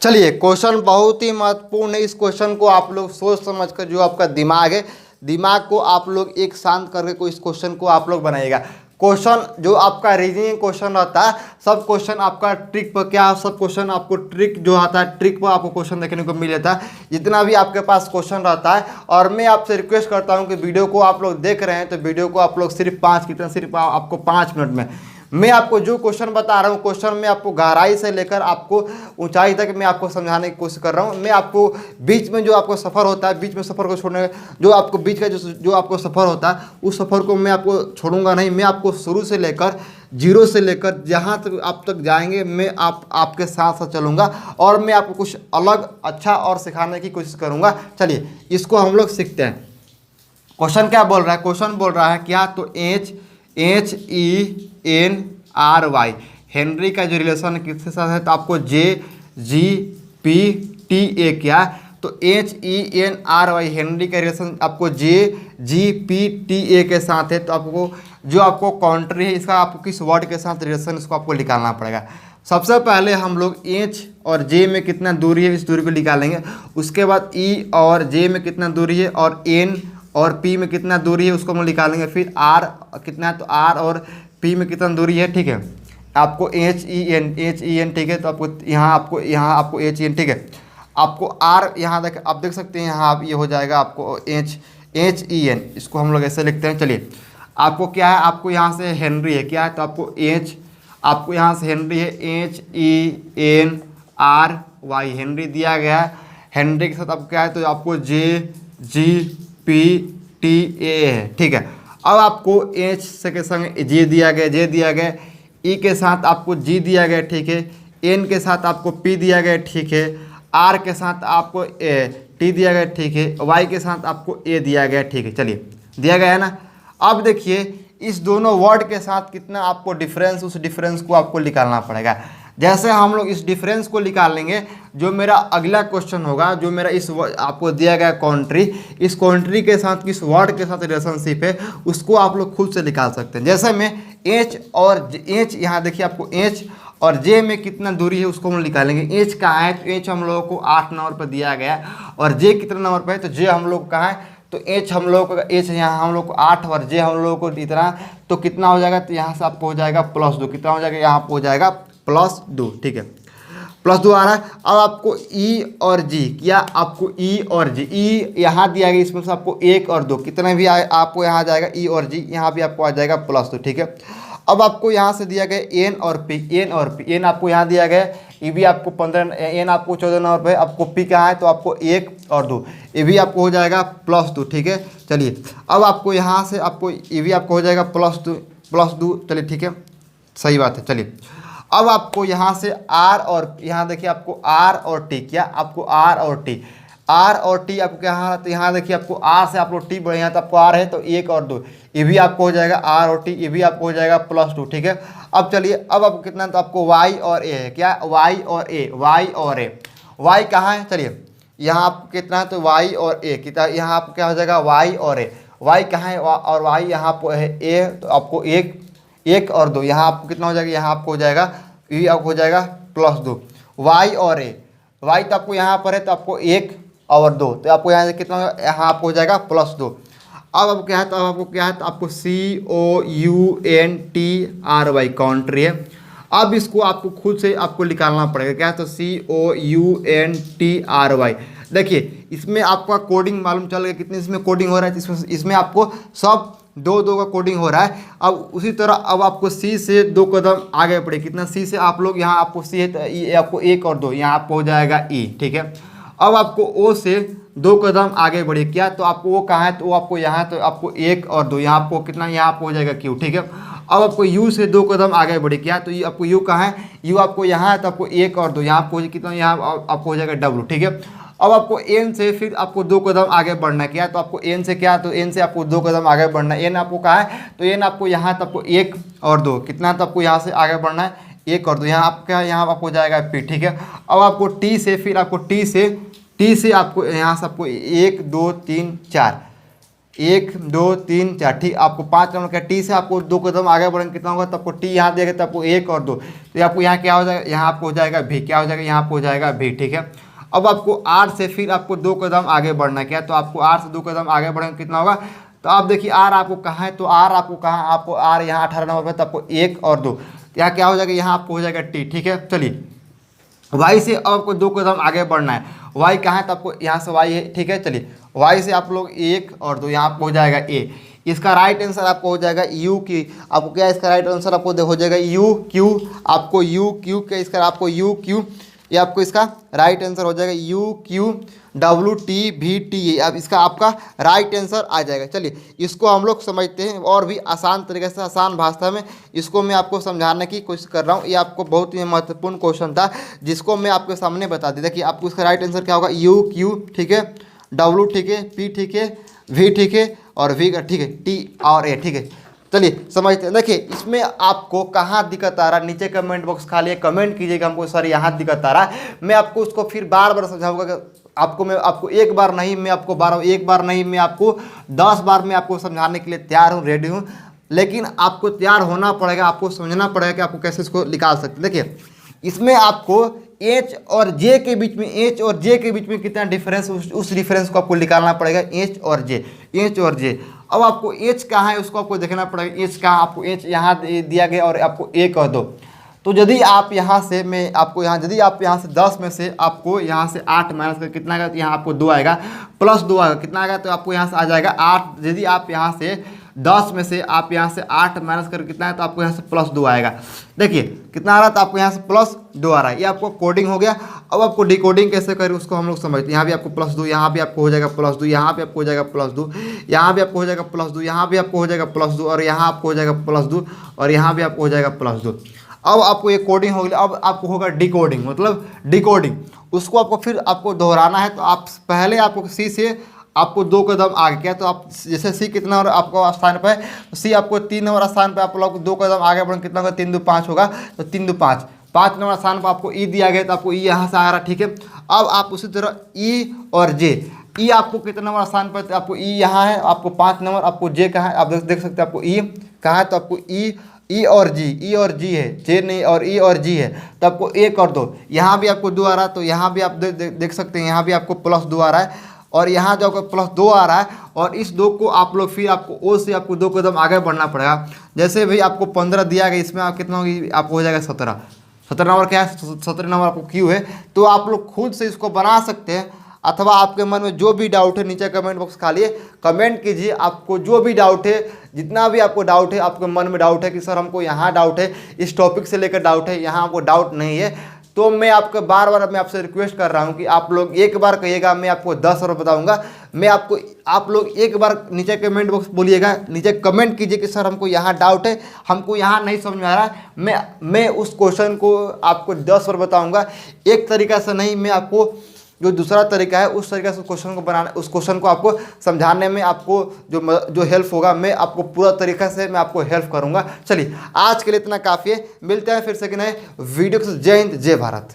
चलिए क्वेश्चन बहुत ही महत्वपूर्ण है। इस क्वेश्चन को आप लोग सोच समझ कर, जो आपका दिमाग है, दिमाग को आप लोग एक शांत करके कोई इस क्वेश्चन को आप लोग बनाइएगा। क्वेश्चन जो आपका रीजनिंग क्वेश्चन रहता है, सब क्वेश्चन आपका ट्रिक पर, क्या सब क्वेश्चन आपको ट्रिक जो आता है, ट्रिक पर आपको क्वेश्चन देखने को मिल जाता है, जितना भी आपके पास क्वेश्चन रहता है। और मैं आपसे रिक्वेस्ट करता हूं कि वीडियो को आप लोग देख रहे हैं तो वीडियो को आप लोग सिर्फ आपको 5 मिनट में मैं आपको जो क्वेश्चन बता रहा हूँ, क्वेश्चन में आपको गहराई से लेकर आपको ऊंचाई तक मैं आपको समझाने की कोशिश कर रहा हूँ। मैं आपको बीच में जो आपको सफ़र होता है, बीच में सफ़र को छोड़ने, जो आपको बीच का जो आपको सफ़र होता है, उस सफ़र को मैं आपको छोड़ूंगा नहीं। मैं आपको शुरू से लेकर जीरो से लेकर जहाँ तक आप तक जाएंगे मैं आपके साथ साथ चलूँगा और मैं आपको कुछ अलग अच्छा और सिखाने की कोशिश करूँगा। चलिए इसको हम लोग सीखते हैं। क्वेश्चन क्या बोल रहा है, क्वेश्चन बोल रहा है क्या, तो HENRY हेनरी का जो रिलेशन किसके साथ है, तो आपको JGPTA क्या, तो HENRY हेनरी का रिलेशन आपको JGPTA के साथ है। तो आपको जो आपको कंट्री है इसका आपको किस वर्ड के साथ रिलेशन इसको आपको निकालना पड़ेगा। सबसे पहले हम लोग H और J में कितना दूरी है इस दूरी को निकालेंगे। उसके बाद E और J में कितना दूरी है और N और P में कितना दूरी है उसको हम निकालेंगे। फिर R कितना है, तो R और P में कितना दूरी है, ठीक है। आपको HEN ठीक है, तो आपको यहाँ आपको HEN ठीक है। आपको R यहाँ आप देख सकते हैं, यहाँ आप ये हो जाएगा आपको HEN, इसको हम लोग ऐसे लिखते हैं। चलिए आपको क्या है, आपको यहाँ से हेनरी है क्या है, तो आपको यहाँ से हेनरी है HENRY हेनरी दिया गया है। हेनरी के साथ आपको क्या है, तो आपको JGPTA है, ठीक है। अब आपको H से के संग J दिया गया, E के साथ आपको G दिया गया, ठीक है। N के साथ आपको P दिया गया, ठीक है। R के साथ आपको T दिया गया, ठीक है। Y के साथ आपको A दिया गया, ठीक है। चलिए दिया गया है ना। अब देखिए इस दोनों वर्ड के साथ कितना आपको डिफरेंस, उस डिफरेंस को आपको निकालना पड़ेगा। जैसे हम लोग इस डिफरेंस को निकालेंगे, जो मेरा अगला क्वेश्चन होगा, जो मेरा इस आपको दिया गया कंट्री, इस कंट्री के साथ किस वर्ड के साथ रिलेशनशिप है उसको आप लोग खुद से निकाल सकते हैं। जैसे में H यहाँ देखिए आपको H और J में कितना दूरी है उसको हम निकालेंगे। H कहाँ है, तो H हम लोगों को 8 नंबर पर दिया गया और J कितना नंबर पर है, तो J हम लोग कहाँ है, तो H हम लोग को H यहाँ हम लोग को 8 और J हम लोगों को इतना, तो कितना हो जाएगा, तो यहाँ से आपको हो जाएगा +2, कितना हो जाएगा, यहाँ पर हो जाएगा +2, ठीक है। +2 आ रहा है। अब आपको E और G क्या, आपको E और G, E यहाँ दिया गया, इसमें से आपको 1 और 2 कितना भी आए आपको यहाँ जाएगा E और G, यहाँ भी आपको आ जाएगा +2, ठीक है। अब आपको यहाँ से दिया गया N और P, N आपको यहाँ दिया गया, ये भी आपको 15, N आपको 14 नंबर पे, आपको P कहाँ है, तो आपको 1 और 2, ये भी आपको हो जाएगा +2, ठीक है। चलिए अब आपको यहाँ से आपको ये भी आपको हो जाएगा +2, चलिए ठीक है, सही बात है। चलिए अब आपको यहाँ से R और यहाँ देखिए आपको R और T क्या, आपको R और T आपको क्या है, तो यहाँ देखिए आपको R से आप लोग T बढ़े, यहाँ तो आपको R है तो 1 और 2, ये भी आपको हो जाएगा R और T, ये भी आपको हो जाएगा +2, ठीक है। अब चलिए अब आपको कितना, तो आपको Y और A है क्या, Y और A Y कहाँ है, चलिए यहाँ आपको कितना है, तो Y और A कितना, यहाँ आपको क्या हो जाएगा Y और A, Y कहाँ है और Y यहाँ पर है A, तो आपको 1 और 2, यहाँ आपको कितना हो जाएगा, यहाँ आपको हो जाएगा, ये आपको हो जाएगा +2। Y और A, Y तो आपको यहाँ पर है तो आपको 1 और 2, तो आपको यहाँ से कितना, यहाँ आपको हो जाएगा +2। अब आपको क्या है, तो आपको क्या है, तो आपको COUNTRY कंट्री है। अब इसको आपको खुद से आपको निकालना पड़ेगा क्या, तो COUNTRY। देखिए इसमें आपका कोडिंग मालूम चल गया, कितने इसमें कोडिंग हो रहा है, इसमें आपको सब 2 का कोडिंग हो रहा है। अब उसी तरह अब आपको C से 2 कदम आगे बढ़े, कितना C से आप लोग यहाँ आपको C है तो आपको 1 और 2, यहाँ आपको हो जाएगा E, ठीक है। अब आपको O से 2 कदम आगे बढ़े क्या, तो आपको O कहाँ है, तो वो आपको यहाँ, तो आपको 1 और 2, यहाँ आपको कितना, यहाँ आपको हो जाएगा Q, ठीक है। अब आपको U से 2 कदम आगे बढ़े क्या, तो ये आपको U कहाँ है, U आपको यहाँ है तो आपको 1 और 2, यहाँ आपको कितना, यहाँ आपको हो जाएगा W, ठीक है। अब आपको N से फिर आपको 2 कदम आगे बढ़ना क्या, तो आपको N से क्या, तो N से आपको 2 कदम आगे बढ़ना है। N आपको कहाँ है, तो N आपको यहाँ, तो आपको 1 और 2 कितना, तो आपको यहाँ से आगे बढ़ना है 1 और 2, यहाँ आपका यहाँ आपको हो जाएगा P, ठीक है। अब आपको T से फिर आपको T से आपको यहाँ से आपको 1 2 3 4 1 2 3 4, ठीक। आपको 5 नंबर का T से आपको 2 कदम आगे बढ़ेंगे, कितना होगा, तो आपको T यहाँ देगा तो आपको 1 और 2, तो आपको यहाँ क्या हो जाएगा, यहाँ आपको हो जाएगा V, क्या हो जाएगा, यहाँ आपको हो जाएगा V, ठीक है। अब आपको R से फिर आपको 2 कदम आगे बढ़ना क्या, तो आपको R से 2 कदम आगे बढ़ेंगे, कितना होगा, तो आप देखिए R आपको कहाँ है, तो R आपको कहाँ, आपको R यहाँ 18 नंबर पर, तो आपको 1 और 2, यहाँ क्या हो जाएगा, यहाँ आपको हो जाएगा T, ठीक है। चलिए Y से अब आपको 2 कदम आगे बढ़ना है, Y कहाँ है, तो आपको यहाँ से Y है, ठीक है। चलिए Y से आप लोग 1 और 2, यहाँ आपको हो जाएगा A। इसका राइट आंसर आपको हो जाएगा U की, आपको क्या इसका राइट आंसर आपको हो जाएगा U Q, आपको U Q के इसका आपको U Q ये आपको इसका राइट आंसर हो जाएगा UQWTVT। अब इसका आपका राइट आंसर आ जाएगा। चलिए इसको हम लोग समझते हैं और भी आसान तरीके से, आसान भाषा में इसको मैं आपको समझाने की कोशिश कर रहा हूँ। ये आपको बहुत ही महत्वपूर्ण क्वेश्चन था जिसको मैं आपके सामने बता दी। देखिए आपको इसका राइट आंसर क्या होगा, UQ ठीक है, W ठीक है, P ठीक है, V ठीक है और V का ठीक है, T और A ठीक है। चलिए समझते हैं। देखिए इसमें आपको कहाँ दिक्कत आ रहा है, नीचे कमेंट बॉक्स खाली कमेंट कीजिएगा हमको सर यहाँ दिक्कत आ रहा है। मैं आपको उसको फिर बार बार समझाऊंगा। मैं आपको एक बार नहीं, मैं आपको एक बार नहीं, मैं आपको 10 बार मैं आपको समझाने के लिए तैयार हूँ, रेडी हूँ। लेकिन आपको तैयार होना पड़ेगा, आपको समझना पड़ेगा कि आपको कैसे इसको निकाल सकते हैं। देखिए इसमें आपको H और J के बीच में, H और J के बीच में कितना डिफरेंस, उस डिफरेंस को आपको निकालना पड़ेगा, H और J। अब आपको H कहाँ है उसको आपको देखना पड़ेगा। H कहाँ, आपको H यहाँ दिया गया और आपको 1 और 2। तो यदि आप यहाँ से, मैं आपको यहाँ, यदि आप यहाँ से 10 में से आपको यहाँ से 8 माइनस कर कितना आएगा, तो यहाँ आपको 2 आएगा, प्लस 2 आएगा, कितना आएगा, तो आपको यहाँ से आ जाएगा 8। यदि आप यहाँ से 10 में से आप यहाँ से 8 माइनस कर कितना है, तो आपको यहाँ से प्लस 2 आएगा। देखिए कितना आ रहा है, तो आपको यहाँ से प्लस 2 आ रहा है। ये आपको कोडिंग हो गया। अब आपको डिकोडिंग कैसे करें उसको हम लोग समझते हैं। यहाँ भी आपको प्लस 2, यहाँ भी आपको हो जाएगा प्लस 2, यहाँ भी आपको हो जाएगा प्लस 2, यहाँ भी आपको हो जाएगा प्लस 2, यहाँ भी आपको हो जाएगा प्लस 2 और यहाँ आपको हो जाएगा प्लस 2 और यहाँ भी आपको हो जाएगा प्लस 2। अब आपको ये कोडिंग हो गया। अब आपको होगा डिकोडिंग, मतलब डिकोडिंग उसको आपको फिर आपको दोहराना है। तो आप पहले आपको सी से आपको 2 कदम आगे किया, तो आप जैसे सी कितना और आपको स्थान पर है, तो सी आपको 3 नंबर स्थान पर आप लोग 2 कदम आगे बढ़ेंगे, कितना होगा, 3 2 5 होगा, तो 3 2 5। 5 नंबर स्थान पर आपको ई दिया गया, तो आपको ई यहाँ से आ रहा, ठीक है। अब आप उसी तरह ई और जे, ई आपको कितना नंबर स्थान पर, तो आपको ई यहाँ है, आपको 5 नंबर, आपको जे कहाँ है, आप देख सकते हैं, आपको ई कहाँ है, तो आपको ई और जी है, जे नहीं और ई और जी है, तो आपको 1 और 2, यहाँ भी आपको 2 आ रहा है, तो यहाँ भी आप देख सकते हैं, यहाँ भी आपको प्लस 2 आ रहा है और यहाँ जो आपको प्लस 2 आ रहा है। और इस 2 को आप लोग फिर आपको ओ से आपको 2 कदम आगे बढ़ना पड़ेगा। जैसे भाई आपको 15 दिया गया, इसमें आप कितना होगी, आपको हो जाएगा 17। 17 नंबर क्या है, 17 नंबर आपको क्यू है। तो आप लोग खुद से इसको बना सकते हैं, अथवा आपके मन में जो भी डाउट है नीचे कमेंट बॉक्स खाली कमेंट कीजिए। आपको जो भी डाउट है, जितना भी आपको डाउट है, आपके मन में डाउट है कि सर हमको यहाँ डाउट है, इस टॉपिक से लेकर डाउट है, यहाँ आपको डाउट नहीं है, तो मैं आपको बार बार मैं आपसे रिक्वेस्ट कर रहा हूँ कि आप लोग एक बार कहिएगा, मैं आपको 10 और बताऊँगा। मैं आपको, आप लोग एक बार नीचे कमेंट बॉक्स बोलिएगा, नीचे कमेंट कीजिए कि सर हमको यहाँ डाउट है, हमको यहाँ नहीं समझ में आ रहा है। मैं उस क्वेश्चन को आपको 10 और बताऊँगा। एक तरीका से नहीं, मैं आपको जो दूसरा तरीका है उस तरीके से क्वेश्चन को बनाना, उस क्वेश्चन को आपको समझाने में आपको जो हेल्प होगा, मैं आपको पूरा तरीका से मैं आपको हेल्प करूंगा। चलिए आज के लिए इतना काफ़ी है, मिलते हैं फिर से कि नए वीडियो से। जय हिंद, जय भारत।